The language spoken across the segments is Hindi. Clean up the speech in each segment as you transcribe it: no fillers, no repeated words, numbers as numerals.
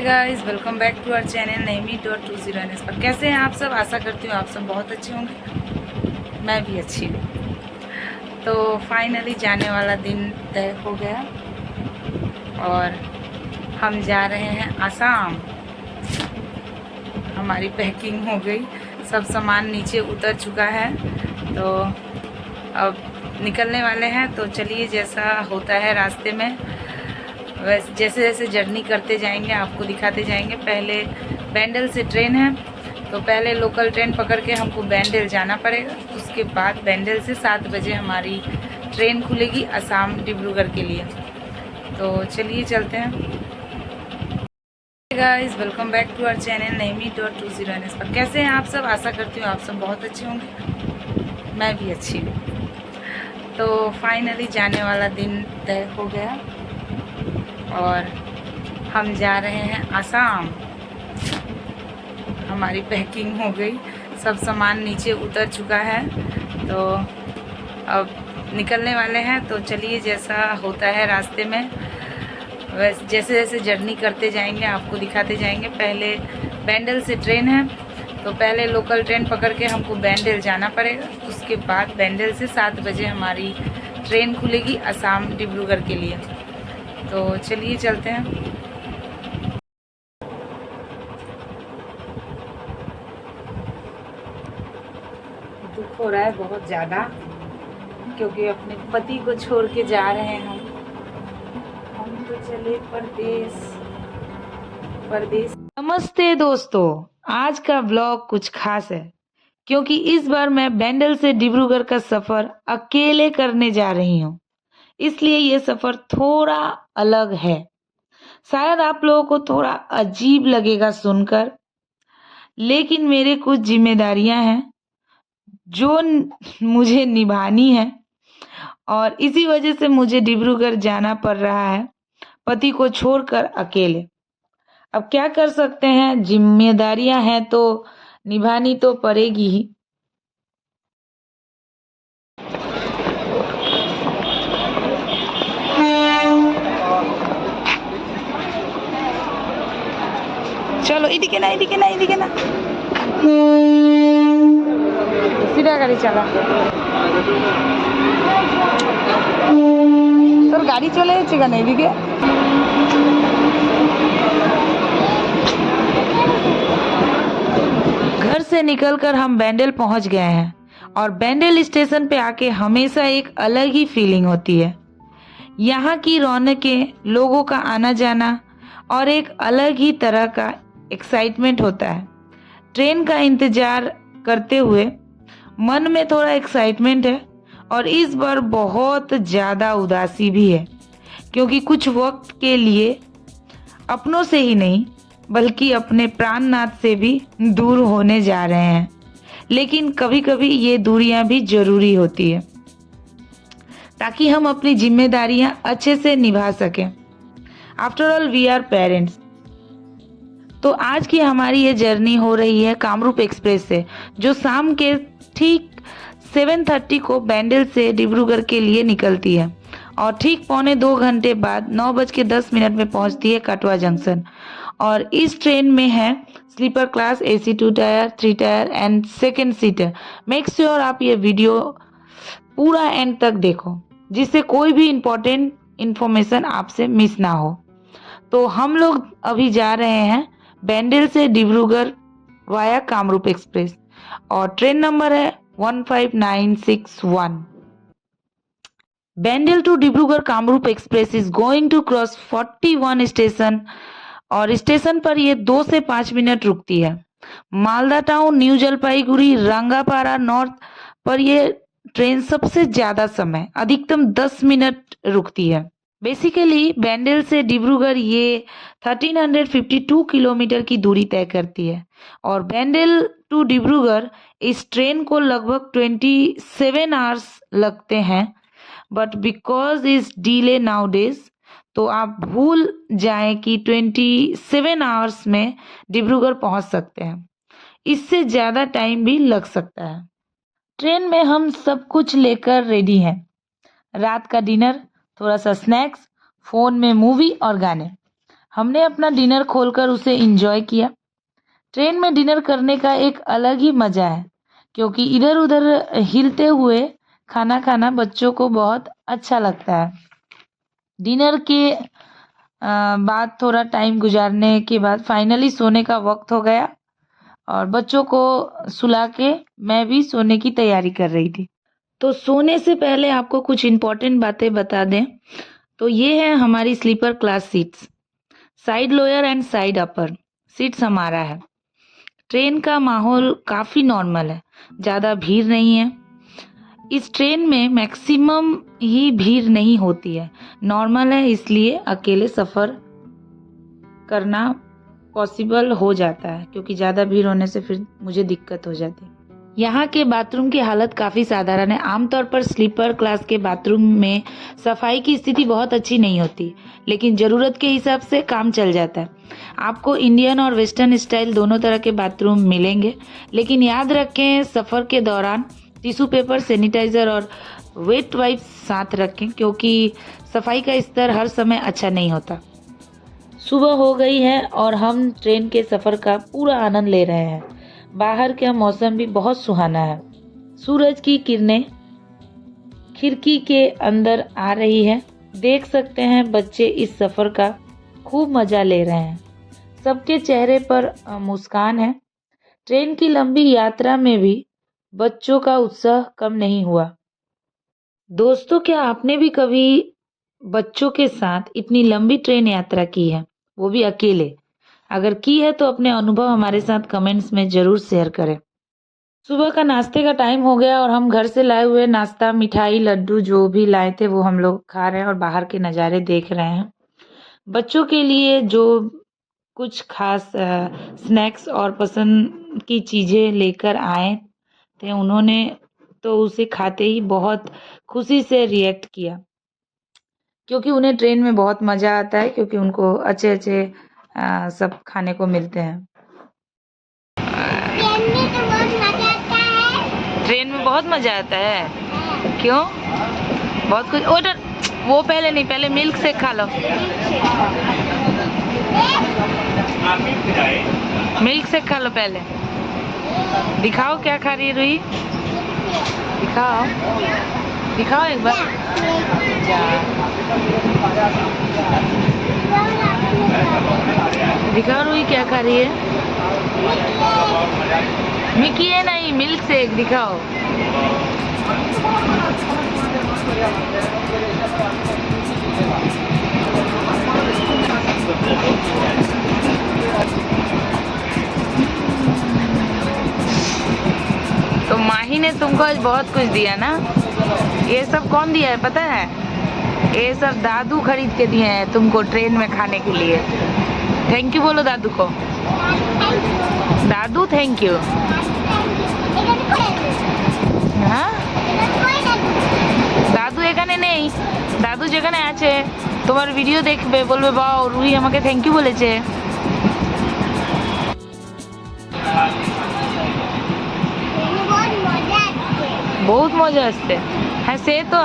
Guys, welcome back to our channel नईमी.20 पर। कैसे हैं आप सब? आशा करती हूँ आप सब बहुत अच्छे होंगे। मैं भी अच्छी हूँ। तो फाइनली जाने वाला दिन तय हो गया और हम जा रहे हैं आसाम। हमारी पैकिंग हो गई, सब सामान नीचे उतर चुका है, तो अब निकलने वाले हैं। तो चलिए, जैसा होता है रास्ते में वैसे जैसे जैसे जर्नी करते जाएंगे आपको दिखाते जाएंगे। पहले बैंडल से ट्रेन है, तो पहले लोकल ट्रेन पकड़ के हमको बैंडल जाना पड़ेगा। उसके बाद बैंडल से 7 बजे हमारी ट्रेन खुलेगी असम डिब्रूगढ़ के लिए। तो चलिए चलते हैं। Guys, welcome back to our channel नईमी.20 पर। कैसे हैं आप सब? आशा करती हूँ आप सब बहुत अच्छे होंगे। मैं भी अच्छी हूँ। तो फाइनली जाने वाला दिन तय हो गया और हम जा रहे हैं आसाम। हमारी पैकिंग हो गई, सब सामान नीचे उतर चुका है, तो अब निकलने वाले हैं। तो चलिए, जैसा होता है रास्ते में वैसे जैसे जैसे जर्नी करते जाएंगे आपको दिखाते जाएंगे। पहले बैंडल से ट्रेन है, तो पहले लोकल ट्रेन पकड़ के हमको बैंडल जाना पड़ेगा। उसके बाद बैंडल से 7 बजे हमारी ट्रेन खुलेगी असम डिब्रूगढ़ के लिए। तो चलिए चलते हैं। दुख हो रहा है बहुत ज़्यादा, क्योंकि अपने पति को छोड़ के जा रहे हैं हम तो चले परदेश परदेश। नमस्ते दोस्तों, आज का ब्लॉग कुछ खास है, क्योंकि इस बार मैं बैंडल से डिब्रूगढ़ का सफ़र अकेले करने जा रही हूँ। इसलिए ये सफ़र थोड़ा अलग है। शायद आप लोगों को थोड़ा अजीब लगेगा सुनकर, लेकिन मेरे कुछ जिम्मेदारियां हैं जो मुझे निभानी है, और इसी वजह से मुझे डिब्रूगढ़ जाना पड़ रहा है, पति को छोड़कर अकेले। अब क्या कर सकते हैं, जिम्मेदारियां हैं तो निभानी तो पड़ेगी ही। चलो इदिके ना सीधा गाड़ी चला। তোর গাড়ি চলে যাচ্ছে কেন এদিকে? घर से निकलकर हम बैंडल पहुंच गए हैं, और बैंडल स्टेशन पे आके हमेशा एक अलग ही फीलिंग होती है। यहाँ की रौनकें, लोगों का आना जाना और एक अलग ही तरह का एक्साइटमेंट होता है। ट्रेन का इंतजार करते हुए मन में थोड़ा एक्साइटमेंट है, और इस बार बहुत ज़्यादा उदासी भी है, क्योंकि कुछ वक्त के लिए अपनों से ही नहीं बल्कि अपने प्राणनाथ से भी दूर होने जा रहे हैं। लेकिन कभी कभी ये दूरियां भी जरूरी होती है, ताकि हम अपनी जिम्मेदारियां अच्छे से निभा सकें। After all we are parents. तो आज की हमारी ये जर्नी हो रही है कामरूप एक्सप्रेस से, जो शाम के ठीक 7:30 को बैंडल से डिब्रूगढ़ के लिए निकलती है, और ठीक 1.25 घंटे बाद 9:10 में पहुंचती है कटवा जंक्शन। और इस ट्रेन में है sleeper class, AC 2 tier, 3 tier and second seater. Make sure आप ये वीडियो पूरा एंड तक देखो, जिससे कोई भी इम्पोर्टेंट इंफॉर्मेशन आपसे मिस ना हो। तो हम लोग अभी जा रहे हैं बैंडल से डिब्रूगढ़ वाया कामरूप एक्सप्रेस, और ट्रेन नंबर है 15961। Bandel to Dibrugarh Kamrup express is going to cross 41 station, और स्टेशन पर ये 2 से 5 मिनट रुकती है। मालदा टाउन, न्यू जलपाईगुड़ी, रंगापारा नॉर्थ पर ये ट्रेन सबसे ज्यादा समय, अधिकतम 10 मिनट रुकती है। बेसिकली बैंडल से डिब्रूगढ़ ये 1352 किलोमीटर की दूरी तय करती है, और बैंडल टू डिब्रूगढ़ इस ट्रेन को लगभग 27 आवर्स लगते हैं। But because is delay now days, तो आप भूल जाएं कि 27 आवर्स में डिब्रूगढ़ पहुंच सकते हैं। इससे ज़्यादा टाइम भी लग सकता है। ट्रेन में हम सब कुछ लेकर रेडी हैं। रात का डिनर, थोड़ा सा स्नैक्स, फ़ोन में मूवी और गाने। हमने अपना डिनर खोलकर उसे एंजॉय किया। ट्रेन में डिनर करने का एक अलग ही मज़ा है, क्योंकि इधर उधर हिलते हुए खाना खाना बच्चों को बहुत अच्छा लगता है। डिनर के बाद थोड़ा टाइम गुजारने के बाद फाइनली सोने का वक्त हो गया और बच्चों को सुला के मैं भी सोने की तैयारी कर रही थी। तो सोने से पहले आपको कुछ इम्पोर्टेंट बातें बता दें तो ये है हमारी sleeper class seats. Side lower and side upper seats हमारा है। ट्रेन का माहौल काफ़ी नॉर्मल है, ज़्यादा भीड़ नहीं है। इस ट्रेन में मैक्सिमम ही भीड़ नहीं होती है, नॉर्मल है, इसलिए अकेले सफ़र करना पॉसिबल हो जाता है, क्योंकि ज़्यादा भीड़ होने से फिर मुझे दिक्कत हो जाती है। यहाँ के बाथरूम की हालत काफ़ी साधारण है। आमतौर पर स्लीपर क्लास के बाथरूम में सफाई की स्थिति बहुत अच्छी नहीं होती, लेकिन ज़रूरत के हिसाब से काम चल जाता है। आपको इंडियन और वेस्टर्न स्टाइल दोनों तरह के बाथरूम मिलेंगे, लेकिन याद रखें सफ़र के दौरान टिश्यू पेपर, सैनिटाइज़र और वेट वाइप्स साथ रखें, क्योंकि सफाई का स्तर हर समय अच्छा नहीं होता। सुबह हो गई है और हम ट्रेन के सफ़र का पूरा आनंद ले रहे हैं। बाहर का मौसम भी बहुत सुहाना है। सूरज की किरणें खिड़की के अंदर आ रही है। देख सकते हैं बच्चे इस सफ़र का खूब मज़ा ले रहे हैं। सबके चेहरे पर मुस्कान है। ट्रेन की लंबी यात्रा में भी बच्चों का उत्साह कम नहीं हुआ। दोस्तों, क्या आपने भी कभी बच्चों के साथ इतनी लंबी ट्रेन यात्रा की है, वो भी अकेले? अगर की है तो अपने अनुभव हमारे साथ कमेंट्स में ज़रूर शेयर करें। सुबह का नाश्ते का टाइम हो गया और हम घर से लाए हुए नाश्ता, मिठाई, लड्डू जो भी लाए थे वो हम लोग खा रहे हैं और बाहर के नज़ारे देख रहे हैं। बच्चों के लिए जो कुछ खास स्नैक्स और पसंद की चीज़ें लेकर आए थे, उन्होंने तो उसे खाते ही बहुत खुशी से रिएक्ट किया, क्योंकि उन्हें ट्रेन में बहुत मज़ा आता है, क्योंकि उनको अच्छे अच्छे सब खाने को मिलते हैं। ट्रेन में बहुत मज़ा आता है। क्यों? बहुत कुछ। वो पहले नहीं, पहले मिल्क शेक खा लो। मिल्क शेक खा लो पहले। दिखाओ क्या खा रही है रूही, दिखाओ दिखाओ एक बार। दिखाओ रूही क्या खा रही है। मिकी है नहीं, मिल्क शेक दिखाओ। तो माही ने तुमको आज बहुत कुछ दिया ना। ये सब कौन दिया है पता है? ये सब दादू खरीद के दिए हैं तुमको ट्रेन में खाने के लिए। थैंक यू बोलो दादू को। दादू थैंक यू। हाँ, দাদু এখানে নেই, দাদু যেখানে আছে তোমার ভিডিও দেখবে, বলবে বাও রুহি আমাকে থ্যাংক ইউ বলেছে। बहुत मजा আসছে। हाँ से तो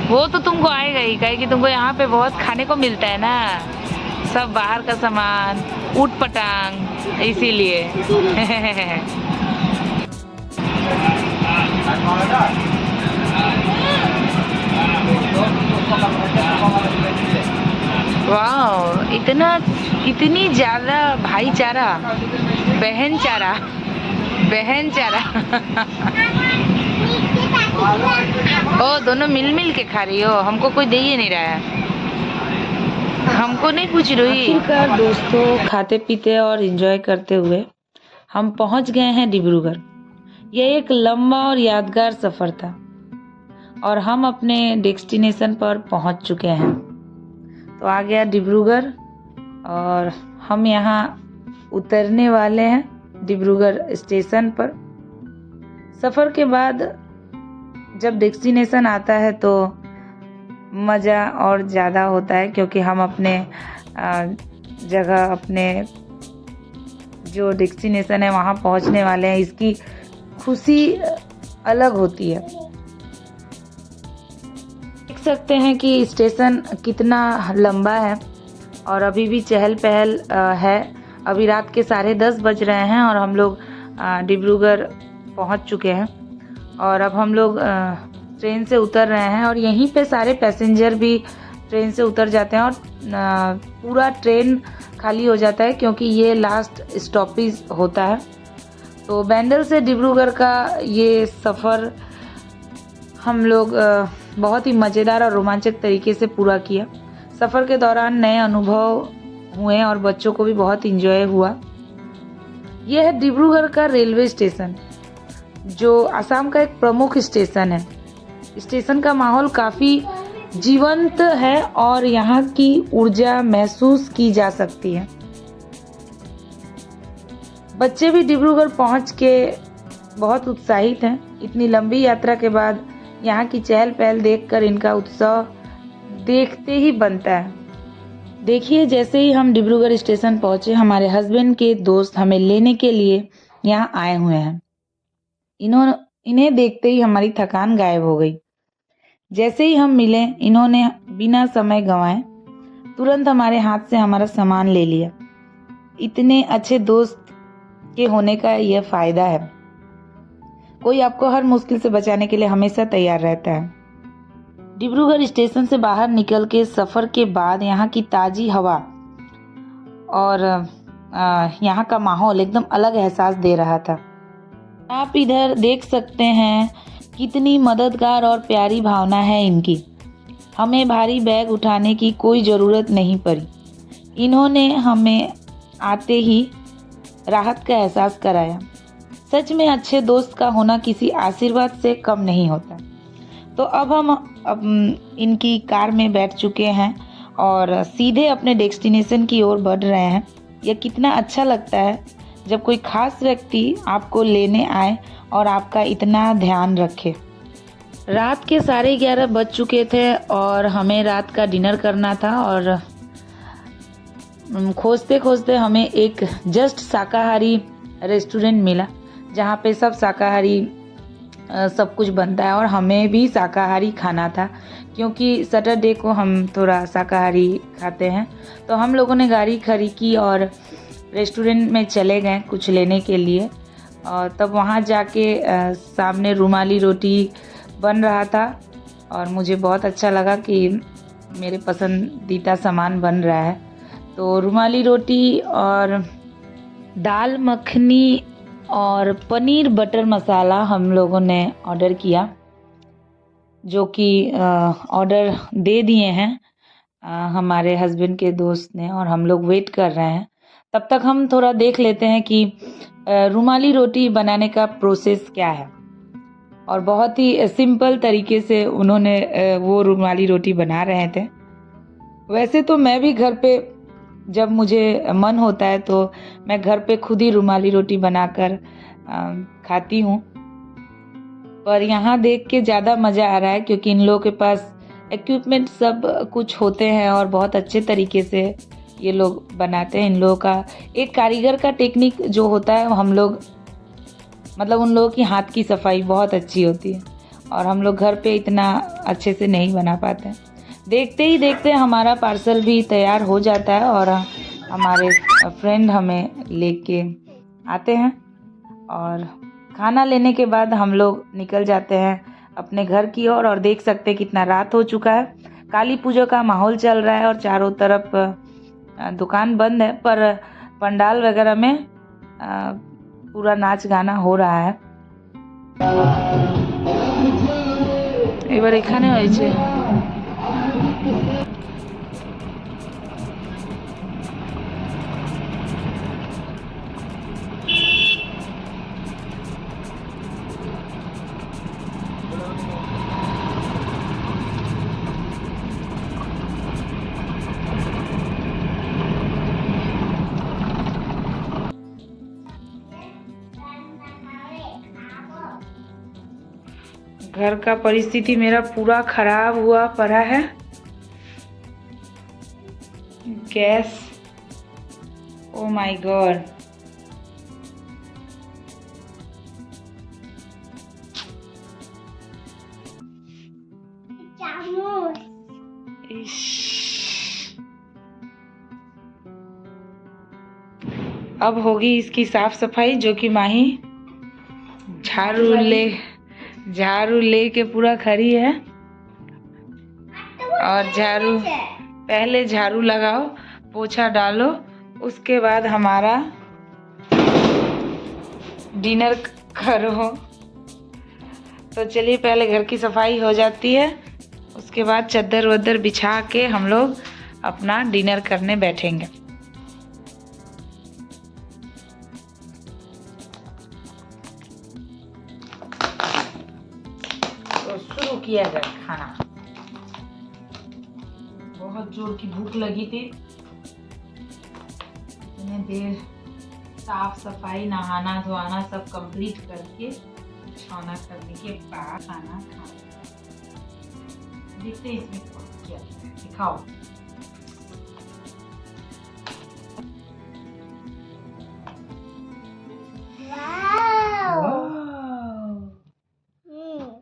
वो तो तुमको आएगा ही, काहे कि तुमको यहाँ पे बहुत खाने को मिलता है ना, सब बाहर का सामान, ऊट पटांग, इसीलिए। वाह, इतनी ज़्यादा भाईचारा, बहनचारा। ओ दोनों मिल के खा रही हो, हमको कोई दे ही नहीं रहा है, हमको नहीं पूछ रही। आखिरकार दोस्तों, खाते पीते और एंजॉय करते हुए हम पहुंच गए हैं डिब्रूगढ़। यह एक लंबा और यादगार सफ़र था और हम अपने डेस्टिनेशन पर पहुंच चुके हैं। तो आ गया डिब्रूगढ़ और हम यहाँ उतरने वाले हैं डिब्रूगढ़ स्टेशन पर। सफ़र के बाद जब डेस्टिनेशन आता है तो मज़ा और ज़्यादा होता है, क्योंकि हम अपने जगह, अपने जो डेस्टिनेशन है वहाँ पहुँचने वाले हैं। इसकी खुशी अलग होती है। देख सकते हैं कि स्टेशन कितना लंबा है और अभी भी चहल पहल है। अभी रात के 10:30 बज रहे हैं और हम लोग डिब्रूगढ़ पहुंच चुके हैं और अब हम लोग ट्रेन से उतर रहे हैं और यहीं पे सारे पैसेंजर भी ट्रेन से उतर जाते हैं और पूरा ट्रेन खाली हो जाता है क्योंकि ये लास्ट स्टॉपेज होता है। तो बैंडल से डिब्रूगढ़ का ये सफ़र हम लोग बहुत ही मज़ेदार और रोमांचक तरीके से पूरा किया। सफ़र के दौरान नए अनुभव हुए और बच्चों को भी बहुत इंजॉय हुआ। यह है डिब्रूगढ़ का रेलवे स्टेशन, जो असम का एक प्रमुख स्टेशन है। स्टेशन का माहौल काफ़ी जीवंत है और यहाँ की ऊर्जा महसूस की जा सकती है। बच्चे भी डिब्रूगढ़ पहुँच के बहुत उत्साहित हैं। इतनी लंबी यात्रा के बाद यहाँ की चहल पहल देखकर इनका उत्साह देखते ही बनता है। देखिए, जैसे ही हम डिब्रूगढ़ स्टेशन पहुँचे, हमारे हस्बैंड के दोस्त हमें लेने के लिए यहाँ आए हुए हैं। इन्हें देखते ही हमारी थकान गायब हो गई। जैसे ही हम मिले, इन्होंने बिना समय गंवाए तुरंत हमारे हाथ से हमारा सामान ले लिया। इतने अच्छे दोस्त के होने का यह फायदा है। कोई आपको हर मुश्किल से बचाने के लिए हमेशा तैयार रहता है। डिब्रूगढ़ स्टेशन से बाहर निकल के सफ़र के बाद यहाँ की ताज़ी हवा और यहाँ का माहौल एकदम अलग एहसास दे रहा था। आप इधर देख सकते हैं कितनी मददगार और प्यारी भावना है इनकी। हमें भारी बैग उठाने की कोई ज़रूरत नहीं पड़ी। इन्होंने हमें आते ही राहत का एहसास कराया। सच में अच्छे दोस्त का होना किसी आशीर्वाद से कम नहीं होता। तो अब हम इनकी कार में बैठ चुके हैं और सीधे अपने डेस्टिनेशन की ओर बढ़ रहे हैं। यह कितना अच्छा लगता है जब कोई खास व्यक्ति आपको लेने आए और आपका इतना ध्यान रखे। रात के 11:30 बज चुके थे और हमें रात का डिनर करना था और खोजते खोजते हमें एक जस्ट शाकाहारी रेस्टोरेंट मिला जहाँ पे सब शाकाहारी सब कुछ बनता है और हमें भी शाकाहारी खाना था क्योंकि सैटरडे को हम थोड़ा शाकाहारी खाते हैं। तो हम लोगों ने गाड़ी खड़ी की और रेस्टोरेंट में चले गए कुछ लेने के लिए और तब वहाँ जाके सामने रुमाली रोटी बन रहा था और मुझे बहुत अच्छा लगा कि मेरे पसंदीदा सामान बन रहा है। तो रुमाली रोटी और दाल मखनी और पनीर बटर मसाला हम लोगों ने ऑर्डर किया, जो कि ऑर्डर दे दिए हैं हमारे हस्बैंड के दोस्त ने और हम लोग वेट कर रहे हैं। तब तक हम थोड़ा देख लेते हैं कि रुमाली रोटी बनाने का प्रोसेस क्या है। और बहुत ही सिंपल तरीके से उन्होंने वो रुमाली रोटी बना रहे थे। वैसे तो मैं भी घर पे जब मुझे मन होता है तो मैं घर पे खुद ही रुमाली रोटी बनाकर खाती हूँ, पर यहाँ देख के ज़्यादा मज़ा आ रहा है क्योंकि इन लोगों के पास इक्विपमेंट सब कुछ होते हैं और बहुत अच्छे तरीके से ये लोग बनाते हैं। इन लोगों का एक कारीगर का टेक्निक जो होता है, हम लोग मतलब उन लोगों की हाथ की सफाई बहुत अच्छी होती है और हम लोग घर पे इतना अच्छे से नहीं बना पाते हैं। देखते ही देखते हमारा पार्सल भी तैयार हो जाता है और हमारे फ्रेंड हमें लेके आते हैं और खाना लेने के बाद हम लोग निकल जाते हैं अपने घर की ओर और देख सकते हैं कितना रात हो चुका है। काली पूजा का माहौल चल रहा है और चारों तरफ दुकान बंद है, पर पंडाल वगैरह में पूरा नाच गाना हो रहा है। এবার এখানে হয়েছে घर का परिस्थिति मेरा पूरा खराब हुआ पड़ा है। गैस, ओ माय गॉड, अब होगी इसकी साफ सफाई, जो कि माही झाड़ू ले के पूरा खड़ी है। और झाड़ू, पहले झाड़ू लगाओ, पोछा डालो, उसके बाद हमारा डिनर करो। तो चलिए पहले घर की सफाई हो जाती है, उसके बाद चादर वदर बिछा के हम लोग अपना डिनर करने बैठेंगे। तो शुरू किया जाए खाना। बहुत जोर की भूख लगी थी, इतने देर साफ सफाई, नहाना धोना सब कंप्लीट करके खाना करने के बाद खाना खाओ। देखते हैं इसमें क्या दिखाओ।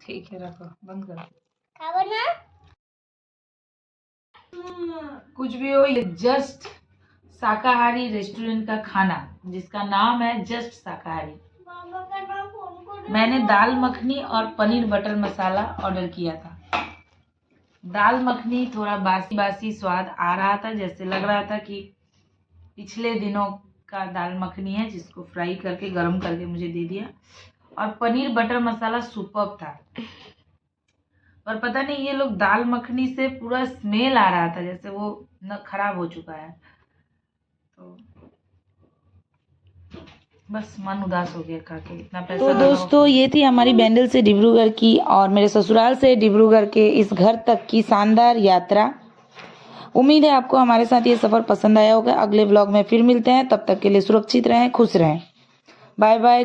ठीक है, रखो, बंद करो। खाओ ना। कुछ भी हो, ये जस्ट शाकाहारी रेस्टोरेंट का खाना, जिसका नाम है जस्ट शाकाहारी। मैंने दाल मखनी और पनीर बटर मसाला ऑर्डर किया था। दाल मखनी थोड़ा बासी बासी स्वाद आ रहा था, जैसे लग रहा था कि पिछले दिनों का दाल मखनी है, जिसको फ्राई करके गरम करके मुझे दे दिया। और पनीर बटर मसाला सुपर्ब था, पर पता नहीं ये लोग दाल मखनी से पूरा स्मेल आ रहा था, जैसे वो न खराब हो चुका है। तो बस मन उदास हो गया खा के, इतना पैसा। तो दोस्तों ये थी हमारी बैंडल से डिब्रूगढ़ की और मेरे ससुराल से डिब्रूगढ़ के इस घर तक की शानदार यात्रा। उम्मीद है आपको हमारे साथ ये सफ़र पसंद आया होगा। अगले व्लॉग में फिर मिलते हैं, तब तक के लिए सुरक्षित रहें, खुश रहें। Bye bye.